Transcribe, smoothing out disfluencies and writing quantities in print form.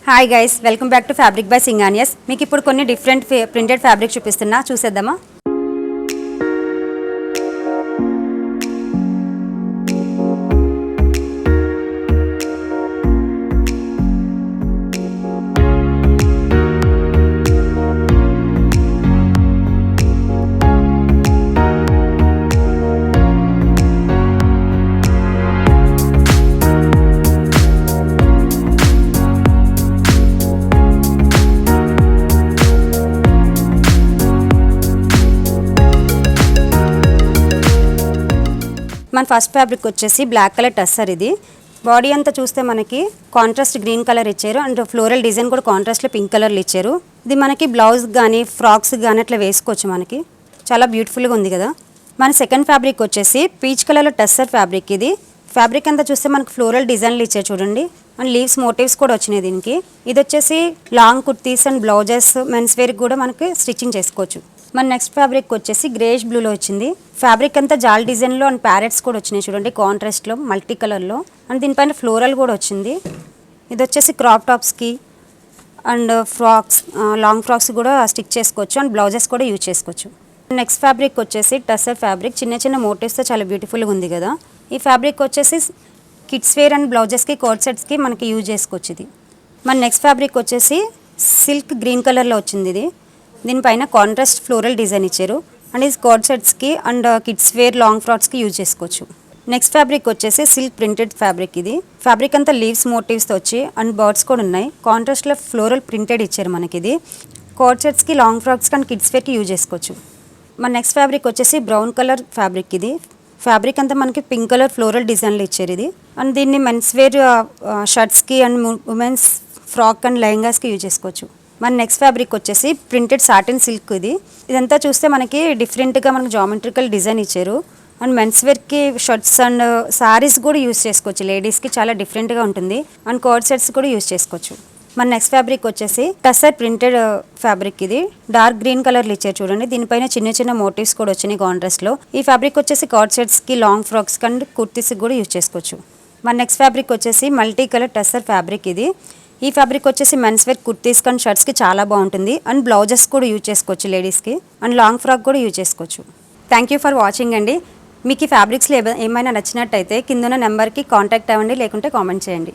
Hi guys, welcome back to fabric by Singhanias. మీకు ఇప్పుడు కొన్ని డిఫరెంట్ ప్రింటెడ్ ఫ్యాబ్రిక్ చూపిస్తున్నా, చూసేద్దామా? మన ఫస్ట్ ఫ్యాబ్రిక్ వచ్చేసి బ్లాక్ కలర్ టస్సర్. ఇది బాడీ అంతా చూస్తే మనకి కాంట్రాస్ట్ గ్రీన్ కలర్ ఇచ్చారు అండ్ ఫ్లోరల్ డిజైన్ కూడా కాంట్రాస్ట్లో పింక్ కలర్లో ఇచ్చారు. ఇది మనకి బ్లౌజ్ కానీ ఫ్రాక్స్ కానీ అట్లా వేసుకోవచ్చు. మనకి చాలా బ్యూటిఫుల్గా ఉంది కదా. మన సెకండ్ ఫ్యాబ్రిక్ వచ్చేసి పీచ్ కలర్లో టస్సర్ ఫ్యాబ్రిక్. ఇది ఫ్యాబ్రిక్ అంతా చూస్తే మనకి ఫ్లోరల్ డిజైన్లు ఇచ్చారు చూడండి, అండ్ లీవ్స్ మోటివ్స్ కూడా వచ్చినాయి దీనికి. ఇది వచ్చేసి long kurtis and blouses men's వేర్కి కూడా మనకి స్టిచ్చింగ్ చేసుకోవచ్చు. మన నెక్స్ట్ ఫ్యాబ్రిక్ వచ్చేసి గ్రేష్ బ్లూలో వచ్చింది. ఫ్యాబ్రిక్ అంతా జాల్ డిజైన్లో అండ్ ప్యారెట్స్ కూడా వచ్చినాయి చూడండి, కాంట్రాస్ట్లో మల్టీ కలర్లో, అండ్ దీనిపైన ఫ్లోరల్ కూడా వచ్చింది. ఇది వచ్చేసి క్రాప్ టాప్స్కి అండ్ ఫ్రాక్స్, లాంగ్ ఫ్రాక్స్ కూడా స్టిచ్ చేసుకోవచ్చు అండ్ బ్లౌజెస్ కూడా యూజ్ చేసుకోవచ్చు. నెక్స్ట్ ఫ్యాబ్రిక్ వచ్చేసి టస్సర్ ఫ్యాబ్రిక్. చిన్న చిన్న మోటివ్స్తో చాలా బ్యూటిఫుల్గా ఉంది కదా. ఈ ఫ్యాబ్రిక్ వచ్చేసి కిడ్స్ వేర్ అండ్ బ్లౌజెస్కి కోట్ సెట్స్కి మనకి యూజ్ చేసుకోవచ్చు. ఇది మన నెక్స్ట్ ఫ్యాబ్రిక్ వచ్చేసి సిల్క్ గ్రీన్ కలర్లో వచ్చింది. ఇది దీనిపైన కాంట్రాస్ట్ ఫ్లోరల్ డిజైన్ ఇచ్చారు అండ్ ఇది కోట్ సెట్స్కి అండ్ కిడ్స్ వేర్ లాంగ్ ఫ్రాక్స్కి యూజ్ చేసుకోవచ్చు. నెక్స్ట్ ఫ్యాబ్రిక్ వచ్చేసి సిల్క్ ప్రింటెడ్ ఫ్యాబ్రిక్. ఇది ఫ్యాబ్రిక్ అంతా లీవ్స్ మోటివ్స్తో వచ్చి అండ్ బర్డ్స్ కూడా ఉన్నాయి. కాంట్రాస్ట్లో ఫ్లోరల్ ప్రింటెడ్ ఇచ్చారు మనకి. ఇది కోట్ సెట్స్కి లాంగ్ ఫ్రాక్స్కి అండ్ కిడ్స్ వేర్కి యూజ్ చేసుకోవచ్చు. మన నెక్స్ట్ ఫ్యాబ్రిక్ వచ్చేసి బ్రౌన్ కలర్ ఫ్యాబ్రిక్. ఇది ఫ్యాబ్రిక్ అంతా మనకి పింక్ కలర్ ఫ్లోరల్ డిజైన్లు ఇచ్చారు. ఇది అండ్ దీన్ని మెన్స్ వేర్ షర్ట్స్కి అండ్ ఉమెన్స్ ఫ్రాక్ అండ్ లెహంగాస్కి యూజ్ చేసుకోవచ్చు. మన నెక్స్ట్ ఫ్యాబ్రిక్ వచ్చేసి ప్రింటెడ్ సాటిన్ సిల్క్. ఇదంతా చూస్తే మనకి డిఫరెంట్గా మనకి జామెట్రికల్ డిజైన్ ఇచ్చారు అండ్ మెన్స్ వేర్కి షర్ట్స్ అండ్ సారీస్ కూడా యూజ్ చేసుకోవచ్చు. లేడీస్కి చాలా డిఫరెంట్గా ఉంటుంది అండ్ కోట్ సెట్స్ కూడా యూజ్ చేసుకోవచ్చు. మన నెక్స్ట్ ఫ్యాబ్రిక్ వచ్చేసి టస్సర్ ప్రింటెడ్ ఫ్యాబ్రిక్. ఇది డార్క్ గ్రీన్ కలర్లు ఇచ్చారు చూడండి, దీనిపైన చిన్న చిన్న మోటివ్స్ కూడా వచ్చినాయి కాంట్రాస్ట్లో. ఈ ఫ్యాబ్రిక్ వచ్చేసి కోట్ సెట్స్కి లాంగ్ ఫ్రాక్స్ అండ్ కుర్తీస్కి కూడా యూజ్ చేసుకోవచ్చు. మన నెక్స్ట్ ఫ్యాబ్రిక్ వచ్చేసి మల్టీ కలర్ టస్సర్ ఫ్యాబ్రిక్. ఇది ఈ ఫ్యాబ్రిక్ వచ్చేసి మెన్స్ వేర్ కుర్తీస్ అండ్ షర్ట్స్కి చాలా బాగుంటుంది అండ్ బ్లౌజెస్ కూడా యూజ్ చేసుకోవచ్చు లేడీస్కి, అండ్ లాంగ్ ఫ్రాక్ కూడా యూజ్ చేసుకోవచ్చు. థ్యాంక్ యూ ఫర్ వాచింగ్ అండి. మీకు ఈ ఫ్యాబ్రిక్స్లో ఏమైనా నచ్చినట్టయితే కింద నెంబర్కి కాంటాక్ట్ అవ్వండి, లేకుంటే కామెంట్ చేయండి.